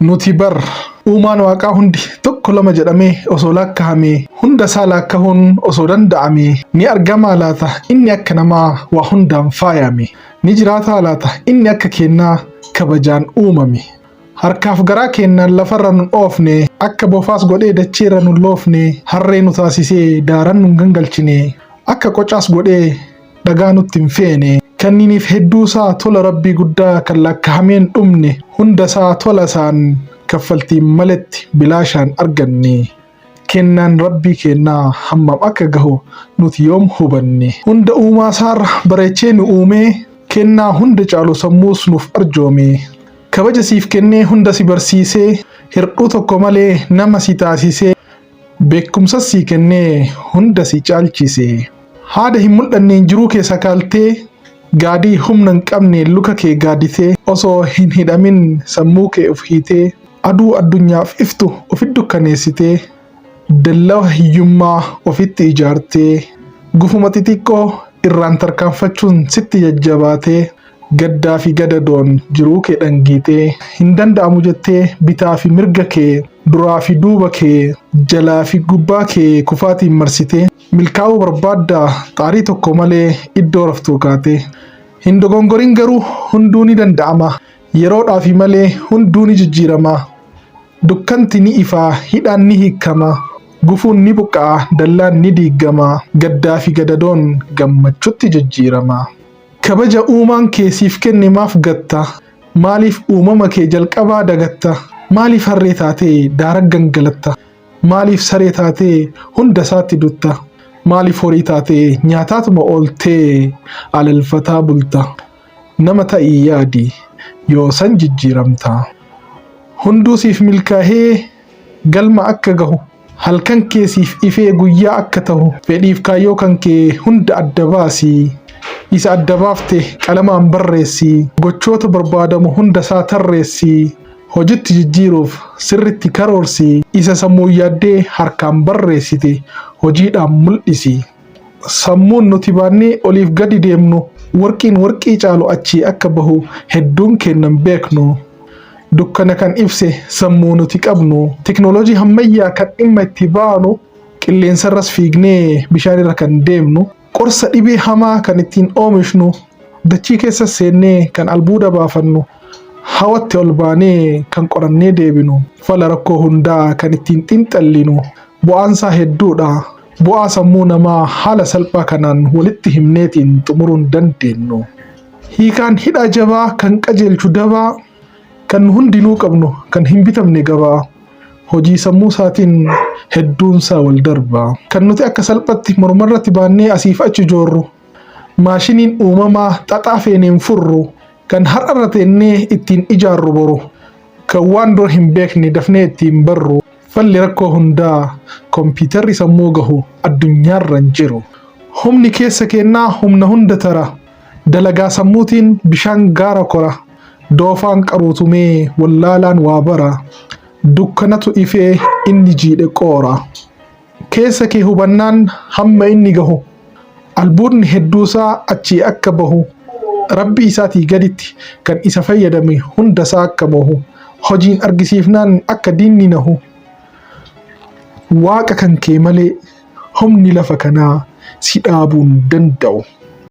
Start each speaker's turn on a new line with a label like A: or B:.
A: nuti bar uumaan waaqaa hundi tokko lama jedhamee osoo lakkaa'amee hunda isaa lakkaa'uun osoo danda'amee ni argamaa laata inni akka namaa waa hundaan faayame, ni jiraataa laata inni akka kennaa kabajaan uumame. Harkaaf garaa kennaan lafarra nun oofne, akka bofaas godhee dacheerra nun loofne, harree nu taasisee daaran nun gangalchine, akka qocaas godhee dhagaa nutti hin feene. Kanniniif hedduusaa tola rabbii guddaa kan lakkaa'ameen dhumne, hundasaa tola isaan kaffaltiin maletti bilaashaan arganne. Kennaan rabbii kennaa hammam akka gahu nuti yoom hubanne. Hunda uumaa isaarra bareechee nu uumee, kennaa hunda caalu sammuus nuuf arjoome. Kabaja siif kennee hunda si barsiisee, hirdhuu tokko malee nama si taasisee, beekumsas si kennee hunda si caalchise. Haada hin mul'anneen jiruu keessa kaaltee, gaadii humna hin qabne luka kee gaaditee, osoo hin hidhamin sammuu kee uf hiitee, aduu addunyaaf iftu ofitti dukkaneessitee, dallawa hiyyummaa ofitti ijaartee, gufuma xixiqqoo irraan tarkaanfachuun sitti jajjabaatee, gaddaa fi gadadoon jiruu kee dhangiitee, hin danda'amu jettee bitaa fi mirga kee, duraa fi duuba kee, jalaa fi gubbaa kee kufaatiin marsitee, milkaa'uu barbaaddaa xaarii tokko malee iddoo raftuu kaatee. Hin dogongorin garuu hunduu ni danda'ama, yeroodhaaf malee hunduu ni jijjiirama. Dukkanti ni ifaa, hidhaan ni hiikama, gufuun ni buqqa'a, dallaan ni diigama, gaddaa fi gadadoon gammachuutti jijjiirama. Kabaja uumaan kee siif kenne maaf gatta? Maaliif uumama kee jalqabaa dagatta? Maaliif harree taatee daara gangalatta? Maaliif saree taatee hunda isaatti dutta? Maaliif horii taatee nyaataatuma ooltee alalfataa bulta? Nama ta'ii yaadi yoo san jijjiiramta. Hunduu siif milkaa'ee galma akka gahu, halkan kee siif ifee guyyaa akka ta'u, fedhiif kaayyoo kan kee hunda adda baasi. Isa adda baafte qalamaan barreessi, gochoota barbaadamu hunda isaa tarreessi, hojiitti jijjiiruuf sirritti karoorsi, isa sammuu yaaddee harkaan barreessite hojiidhaan mul'isi. Sammuun nuti baannee oliif gadi deemnu, warqiin warqii caalu achii akka bahu hedduun kennan beeknu. Dukkana kan ibse sammuu nuti qabnu, teknooloojii hammayyaa kan dhimma itti baanu, qilleensarras fiignee bishaanirra kan deemnu, qorsa dhibee hamaa kan ittiin oomishnu, dachii keessa seennee kan albuuda baafannu, hawatti ol baanee kan qorannee deebinu, fala rakkoo hundaa kan ittiin xinxallinu, bu'aansaa hedduudha. Bu'aa sammuu namaa haala salphaa kanaan walitti himneetiin xumuruun dandeenyu. Hiikaan hidhaa jabaa kan qajeelchu dabaa, kan hundinuu qabnu kan hin bitamne gabaa. Hojii sammuu isaatiin hedduunsaa wal darba. Kan nuti akka salphatti mormarratti baannee asiif achi joorru, maashiniin uumamaa xaxaa feeneen furru, kan har'arra teennee ittiin ijaarru boru, kan waan dura hin beekne dafnee ittiin barru. Falli rakkoo hundaa kompiitarri sammuu gahu addunyaarra hin jiru. Humni keessa kennaa humna hunda tara, dalagaa sammuutiin bishaan gaara kora, doofaan qaruutumee wallaalaan waa bara. Dukkanatu ifee inni jiidhe qoora. Keessa kee hubannaan hamma inni gahu, albuudni hedduusaa achii akka bahu, rabbi isaatii gaditti kan isa fayyadame hundasaa akka mohu, hojiin argisiifnaan akka diinni nahu. Waaqa kan kee malee humni lafa kanaa si dhaabuun danda'u.